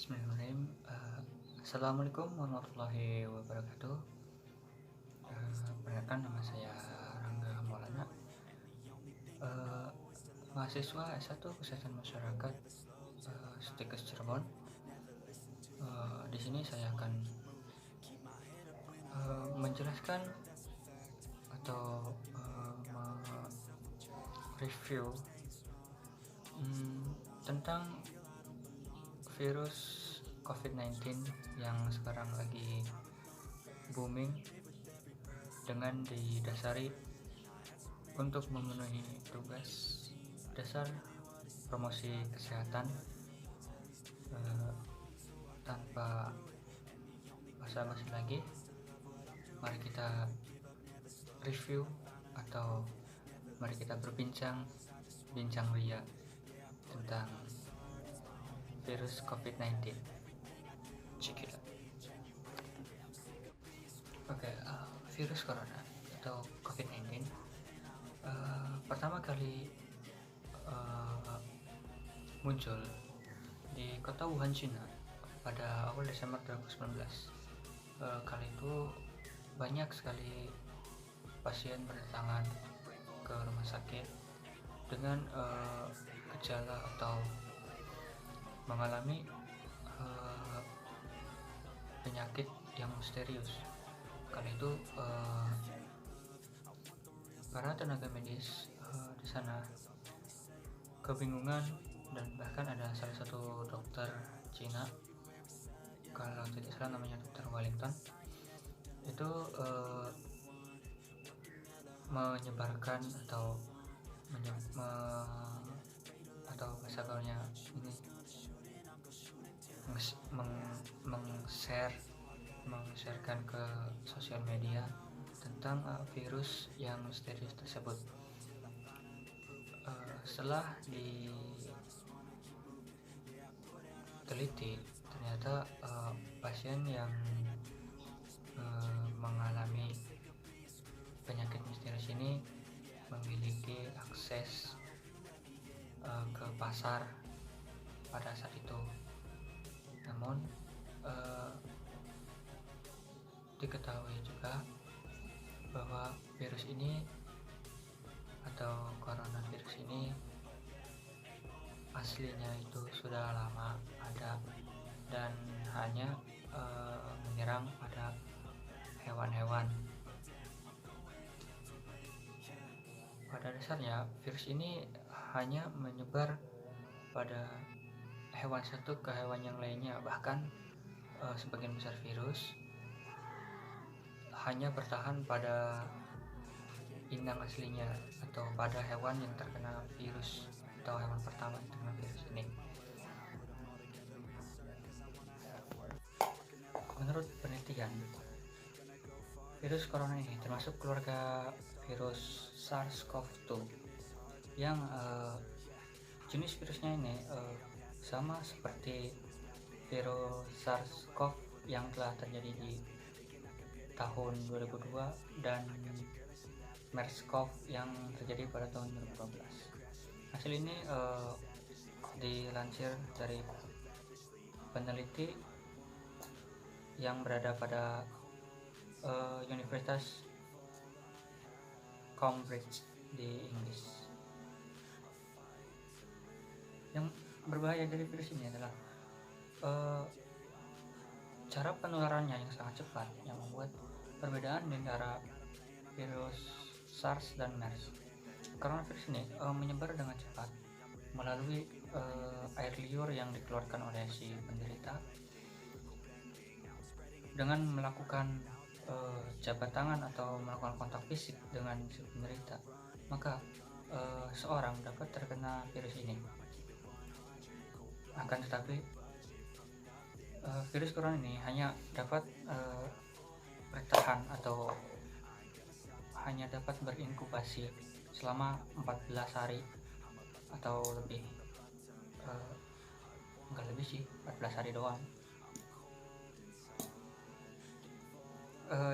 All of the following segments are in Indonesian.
Bismillahirrahmanirrahim. Assalamualaikum warahmatullahi wabarakatuh. Perkenalkan, nama saya Rangga Maulana, eh, mahasiswa S1 Kesehatan Masyarakat, Stikes Cirebon. Di sini saya akan menjelaskan atau review tentang virus COVID-19 yang sekarang lagi booming, dengan didasari untuk memenuhi tugas dasar promosi kesehatan. Tanpa basa-basi lagi, mari kita review atau mari kita bincang ria tentang virus COVID-19. Check it out. Oke, virus corona atau COVID-19 pertama kali muncul di kota Wuhan, China pada awal Desember 2019. Kali itu banyak sekali pasien berdatangan ke rumah sakit dengan gejala atau mengalami penyakit yang misterius. Kali itu para tenaga medis di sana kebingungan, dan bahkan ada salah satu dokter Cina, kalau tidak salah namanya Dokter Wellington, itu menyebarkan atau bahasa gaulnya ini meng-sharekan ke sosial media tentang virus yang misterius tersebut. Setelah diteliti, ternyata pasien yang mengalami penyakit misterius ini memiliki akses ke pasar pada saat itu. Namun diketahui juga bahwa virus ini atau coronavirus ini aslinya itu sudah lama ada dan hanya menyerang pada hewan-hewan. Pada dasarnya virus ini hanya menyebar pada hewan satu ke hewan yang lainnya, bahkan sebagian besar virus hanya bertahan pada inang aslinya atau pada hewan yang terkena virus atau hewan pertama yang terkena virus ini. Menurut penelitian, virus corona ini termasuk keluarga virus SARS-CoV-2 yang jenis virusnya ini sama seperti virus SARS-CoV yang telah terjadi di tahun 2002 dan MERS-CoV yang terjadi pada tahun 2012. Hasil ini dilansir dari peneliti yang berada pada Universitas Cambridge di Inggris. Yang berbahaya dari virus ini adalah cara penularannya yang sangat cepat, yang membuat perbedaan di antara virus SARS dan MERS. Karena virus ini menyebar dengan cepat melalui air liur yang dikeluarkan oleh si penderita dengan melakukan jabat tangan atau melakukan kontak fisik dengan si penderita. Maka seorang dapat terkena virus ini. Akan tetapi virus corona ini hanya dapat bertahan atau hanya dapat berinkubasi selama 14 hari atau lebih, enggak lebih sih, 14 hari doang.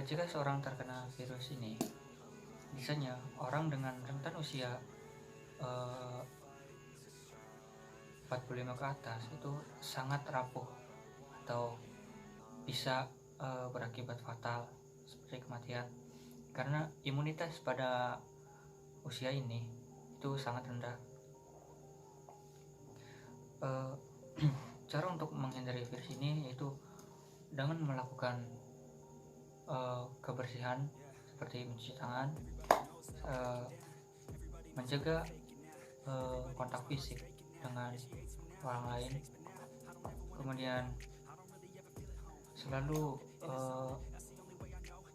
Jika seorang terkena virus ini, biasanya orang dengan rentan usia 45 ke atas itu sangat rapuh atau bisa berakibat fatal seperti kematian, karena imunitas pada usia ini itu sangat rendah. Cara untuk menghindari virus ini yaitu dengan melakukan kebersihan seperti mencuci tangan, menjaga kontak fisik dengan orang lain, kemudian selalu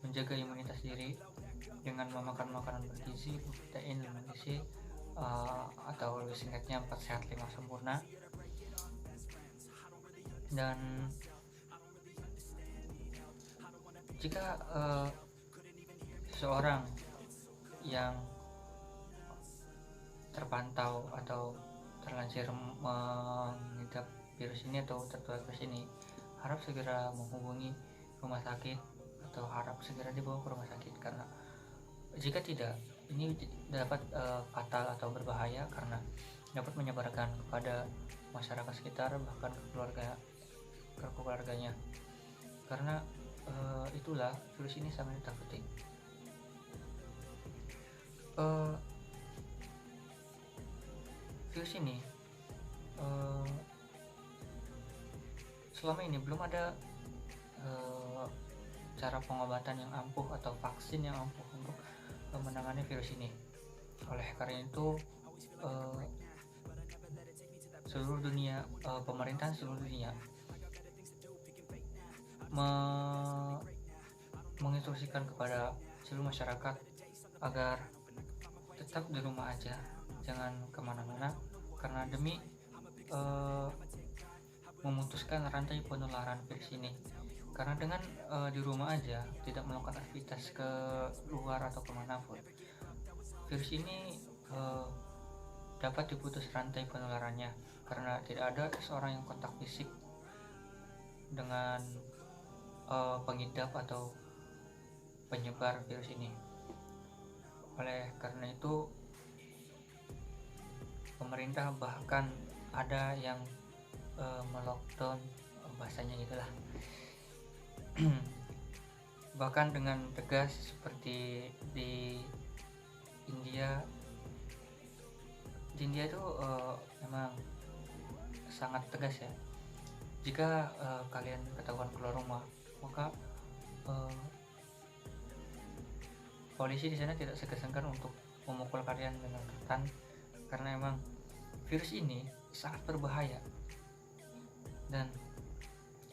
menjaga imunitas diri dengan memakan makanan bergizi, protein dan bergizi, atau lebih singkatnya 4 sehat 5 sempurna. Dan jika seseorang yang terpantau atau terlanjur mengidap virus ini atau tertular virus ini, harap segera menghubungi rumah sakit atau harap segera dibawa ke rumah sakit, karena jika tidak, ini dapat fatal atau berbahaya karena dapat menyebarkan kepada masyarakat sekitar, bahkan ke keluarganya, karena itulah virus ini sangat ditakuti. Virus ini selama ini belum ada cara pengobatan yang ampuh atau vaksin yang ampuh untuk menangani virus ini. Oleh karena itu seluruh dunia, pemerintahan seluruh dunia menginstruksikan kepada seluruh masyarakat agar tetap di rumah aja, jangan kemana-mana, karena demi memutuskan rantai penularan virus ini. Karena dengan di rumah aja, tidak melakukan aktivitas ke luar atau kemanapun, virus ini dapat diputus rantai penularannya, karena tidak ada seorang yang kontak fisik dengan pengidap atau penyebar virus ini. Oleh karena itu, pemerintah bahkan ada yang melockdown, bahasanya gitulah, bahkan dengan tegas, seperti di India. Di India itu memang sangat tegas ya. Jika kalian ketahuan keluar rumah, maka polisi di sana tidak segan-segan untuk memukul kalian dengan rotan, karena emang virus ini sangat berbahaya. Dan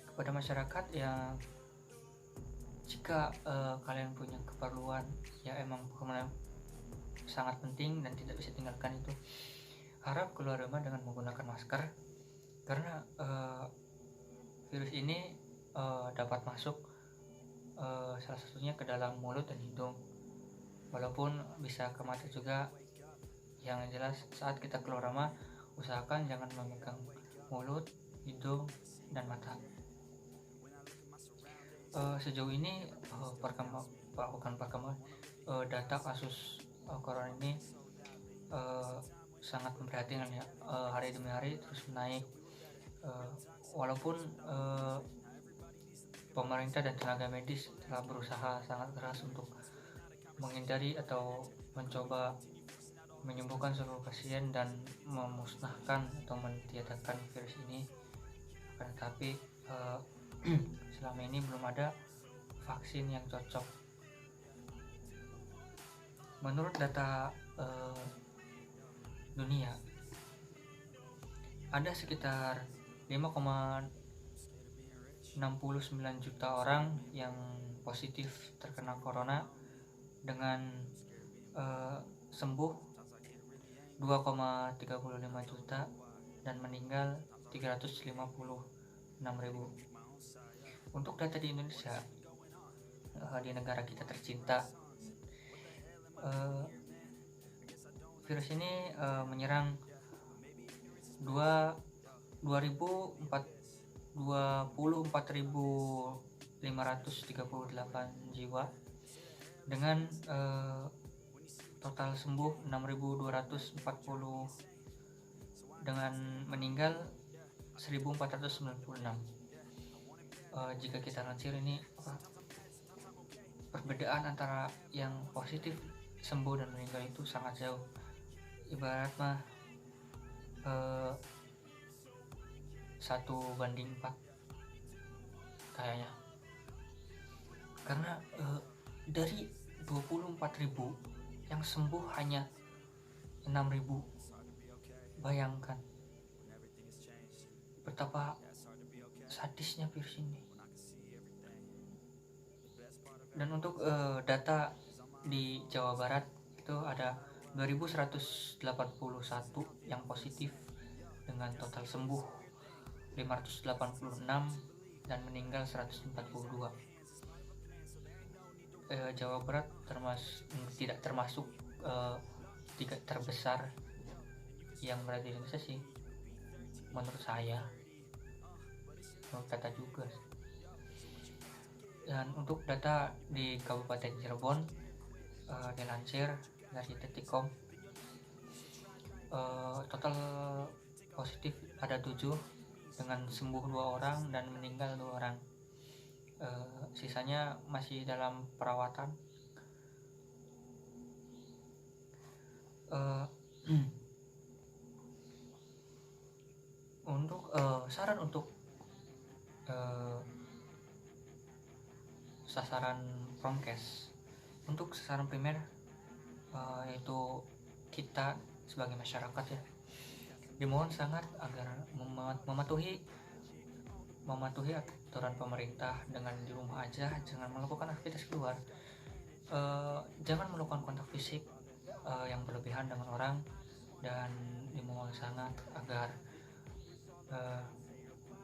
kepada masyarakat yang jika kalian punya keperluan ya emang sangat penting dan tidak bisa tinggalkan itu, harap keluar rumah dengan menggunakan masker, karena virus ini dapat masuk salah satunya ke dalam mulut dan hidung, walaupun bisa ke mata juga. Yang jelas saat kita keluar rumah, usahakan jangan memegang mulut, hidung, dan mata. Sejauh ini data kasus corona ini sangat memprihatinkan ya, hari demi hari terus naik, walaupun pemerintah dan tenaga medis telah berusaha sangat keras untuk menghindari atau mencoba menyembuhkan seluruh pasien dan memusnahkan atau mentiadakan virus ini, tetapi selama ini belum ada vaksin yang cocok. Menurut data dunia, ada sekitar 5,69 juta orang yang positif terkena corona, dengan sembuh 2,35 juta dan meninggal 356.000. Untuk data di Indonesia, di negara kita tercinta, virus ini menyerang 24.538 jiwa, dengan total sembuh 6.240, dengan meninggal 1.496. jika kita lansir ini perbedaan antara yang positif sembuh dan meninggal itu sangat jauh. Ibarat mah 1:4 kayaknya, karena dari 24.000 yang sembuh hanya 6.000. Bayangkan betapa sadisnya virus ini. Dan untuk data di Jawa Barat itu ada 2.181 yang positif dengan total sembuh 586 dan meninggal 142. Jawa Barat tidak termasuk 3 terbesar yang berada di Indonesia sih, menurut saya, menurut data juga. Dan untuk data di Kabupaten Cirebon dilansir dari Detikcom, total positif ada 7 dengan sembuh 2 orang dan meninggal 2 orang. Sisanya masih dalam perawatan. Untuk saran untuk sasaran prokes, untuk sasaran primer yaitu kita sebagai masyarakat ya, dimohon sangat agar mematuhi aturan pemerintah dengan di rumah aja, jangan melakukan aktivitas keluar, jangan melakukan kontak fisik yang berlebihan dengan orang, dan dimohon sangat agar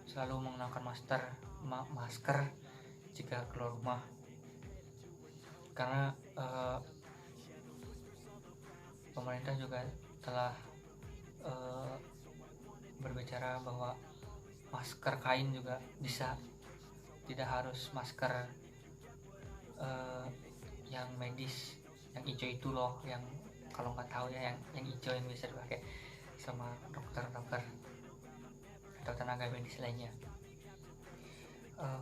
selalu mengenakan masker jika keluar rumah, karena pemerintah juga telah berbicara bahwa masker kain juga bisa, tidak harus masker yang medis, yang hijau itu loh, yang kalau nggak tahu ya, yang hijau yang bisa dipakai sama dokter-dokter atau tenaga medis lainnya.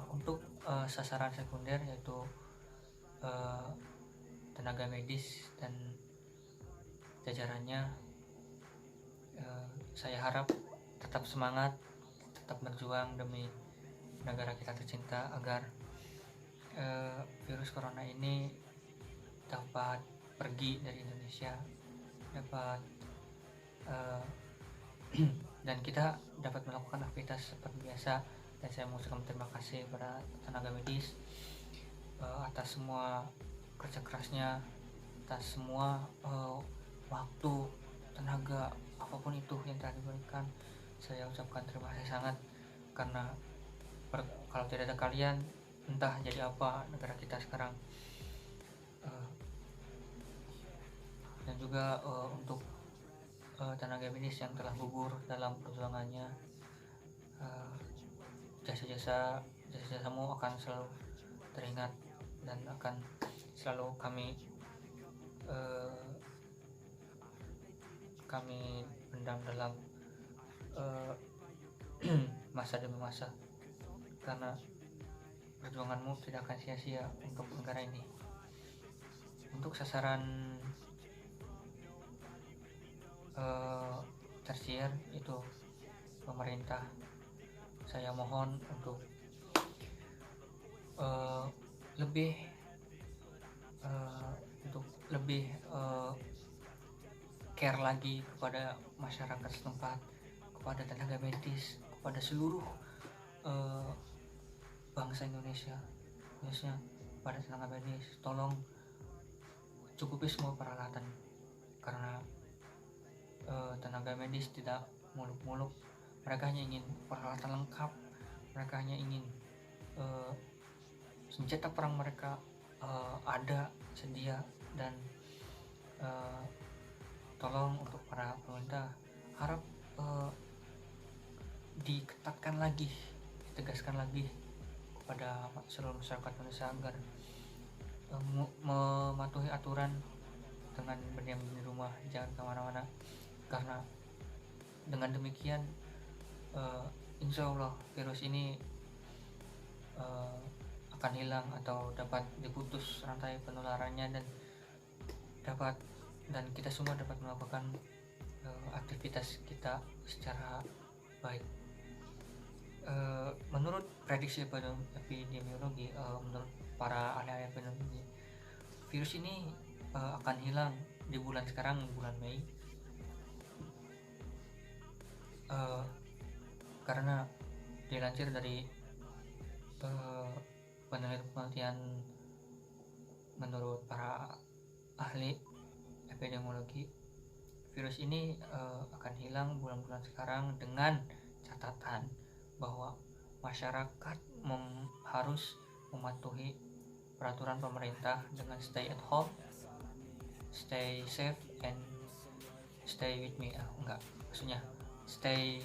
Untuk sasaran sekunder yaitu tenaga medis dan jajarannya, saya harap tetap semangat, tetap berjuang demi negara kita tercinta agar virus corona ini dapat pergi dari Indonesia, dapat dan kita dapat melakukan aktivitas seperti biasa. Dan saya mengucapkan terima kasih kepada tenaga medis atas semua kerja kerasnya, atas semua waktu, tenaga, apapun itu yang telah diberikan. Saya ucapkan terima kasih sangat, karena kalau tidak ada kalian, entah jadi apa negara kita sekarang. Dan juga untuk tenaga medis yang telah gugur dalam perjuangannya, jasa-jasamu akan selalu teringat dan akan selalu kami pendam dalam masa demi masa, karena perjuanganmu tidak akan sia-sia untuk negara ini. Untuk sasaran tersier itu pemerintah, saya mohon untuk lebih care lagi kepada masyarakat setempat, kepada tenaga medis, kepada seluruh bangsa Indonesia, khususnya pada tenaga medis. Tolong cukupi semua peralatan, karena tenaga medis tidak muluk-muluk, mereka hanya ingin peralatan lengkap, mereka hanya ingin senjata perang mereka ada sedia. Dan tolong untuk para pemerintah, harap diketatkan lagi, ditegaskan lagi kepada seluruh masyarakat Indonesia agar mematuhi aturan dengan berdiam di rumah, jangan kemana-mana, karena dengan demikian insya Allah virus ini uh, akan hilang atau dapat diputus rantai penularannya, dan kita semua dapat melakukan aktivitas kita secara baik. Menurut prediksi epidemiologi, menurut para ahli epidemiologi, virus ini akan hilang di bulan sekarang, bulan Mei, karena dilansir dari penelitian menurut para ahli epidemiologi, virus ini akan hilang bulan-bulan sekarang dengan catatan bahwa masyarakat harus mematuhi peraturan pemerintah dengan stay at home, stay safe, and stay with me. Maksudnya stay,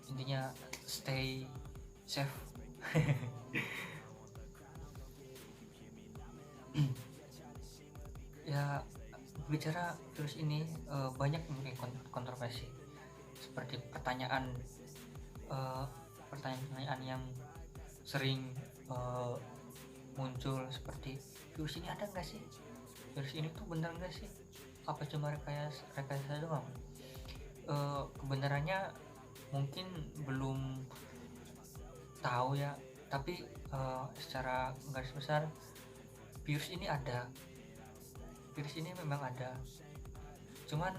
intinya stay safe. Ya, bicara virus ini banyak memiliki kontroversi, seperti pertanyaan yang sering muncul, seperti virus ini ada nggak sih, virus ini tuh benar nggak sih, apa cuma rekayasa doang. Kebenarannya mungkin belum tahu ya, tapi secara garis besar virus ini ada, virus ini memang ada. Cuman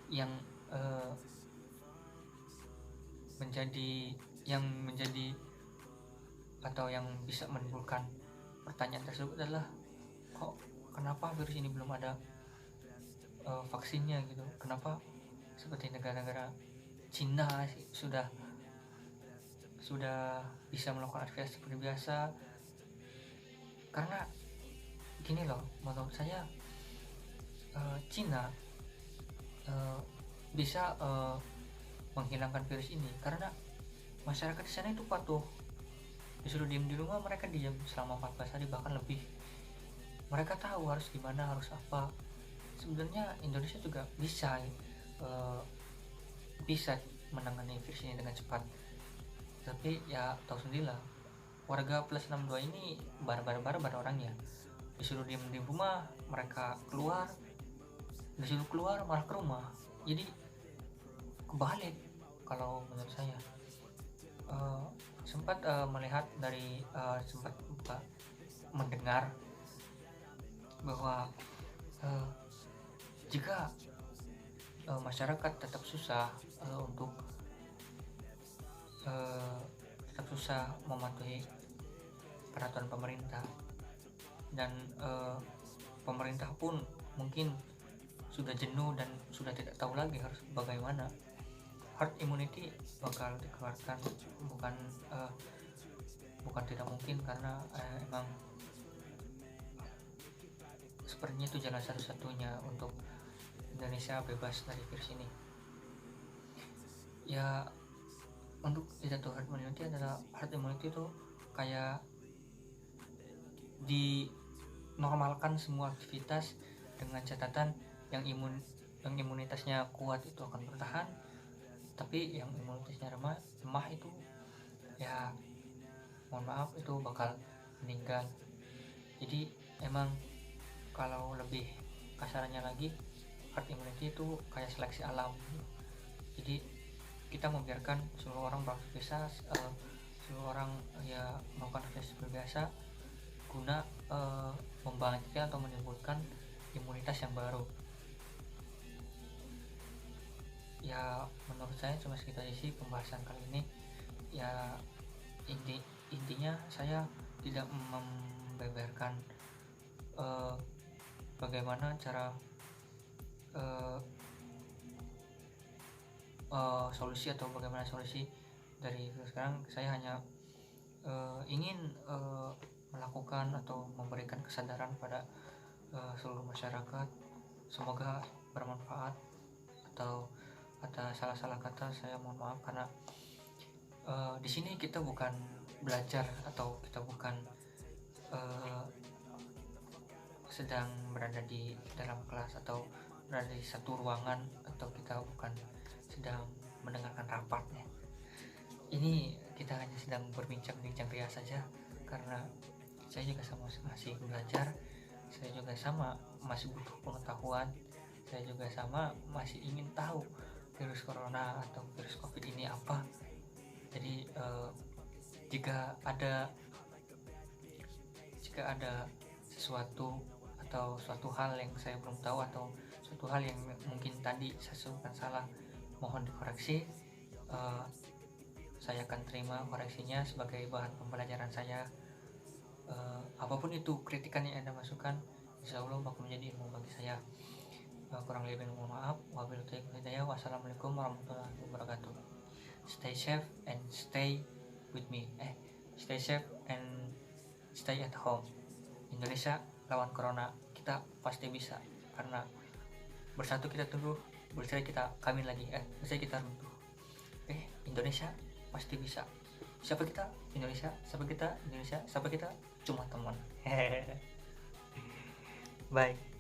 yang menjadi atau yang bisa menimbulkan pertanyaan tersebut adalah, kenapa virus ini belum ada vaksinnya gitu? Kenapa seperti negara-negara Cina sudah bisa melakukan aktivitas seperti biasa? Karena gini loh, menurut saya Cina bisa menghilangkan virus ini karena masyarakat di sana itu patuh. Disuruh diam di rumah, mereka diam selama 14 hari bahkan lebih. Mereka tahu harus gimana, harus apa. Sebenarnya Indonesia juga bisa menangani virus ini dengan cepat. Tapi ya tahu sendirilah, warga plus 62 ini barbar orangnya. Disuruh diam di rumah, mereka keluar. Disuruh keluar malah ke rumah. Jadi kebalik kalau menurut saya. Sempat melihat dari sempat mendengar bahwa jika masyarakat tetap susah untuk tetap susah mematuhi peraturan pemerintah, dan pemerintah pun mungkin sudah jenuh dan sudah tidak tahu lagi harus bagaimana, herd immunity bakal dikeluarkan. Bukan tidak mungkin, karena emang sepertinya itu jalan satu-satunya untuk Indonesia bebas dari virus ini. Ya, untuk jatuh herd immunity adalah, herd immunity itu kayak dinormalkan semua aktivitas dengan catatan yang imunitasnya kuat itu akan bertahan, tapi yang imunitasnya lemah itu ya mohon maaf itu bakal meninggal. Jadi emang kalau lebih kasarnya lagi, herd immunity itu kayak seleksi alam. Jadi kita membiarkan seluruh orang beraktivitas, seluruh orang ya melakukan aktivitas seperti biasa, guna membangkitkan atau menimbulkan imunitas yang baru. Ya menurut saya cuma segitu aja sih pembahasan kali ini. Ya intinya saya tidak membeberkan bagaimana cara solusi atau bagaimana solusi dari sekarang. Saya hanya ingin melakukan atau memberikan kesadaran pada seluruh masyarakat. Semoga bermanfaat, atau ada salah-salah kata saya mohon maaf, karena di sini kita bukan belajar atau kita bukan sedang berada di dalam kelas atau berada di satu ruangan, atau kita bukan sedang mendengarkan rapat ya. ini kita hanya sedang berbincang-bincang ria saja, karena saya juga sama masih belajar, saya juga sama masih butuh pengetahuan, saya juga sama masih ingin tahu virus corona atau virus covid ini apa. Jadi jika ada sesuatu atau suatu hal yang saya belum tahu, atau suatu hal yang mungkin tadi saya sebutkan salah, mohon dikoreksi. Saya akan terima koreksinya sebagai bahan pembelajaran saya. Apapun itu kritikan yang Anda masukkan, insya Allah bakal menjadi ilmu bagi saya. Kurang lebih mohon maaf. Wabillahi taufiq wal hidayah. Wassalamualaikum warahmatullahi wabarakatuh. Stay safe and stay with me. Stay safe and stay at home. Indonesia lawan corona, kita pasti bisa, karena bersatu kita teguh, bersatu kita kawin lagi, bersatu kita runtuh. Indonesia pasti bisa. Siapa kita? Indonesia. Siapa kita? Indonesia. Siapa kita? Cuma teman. Bye.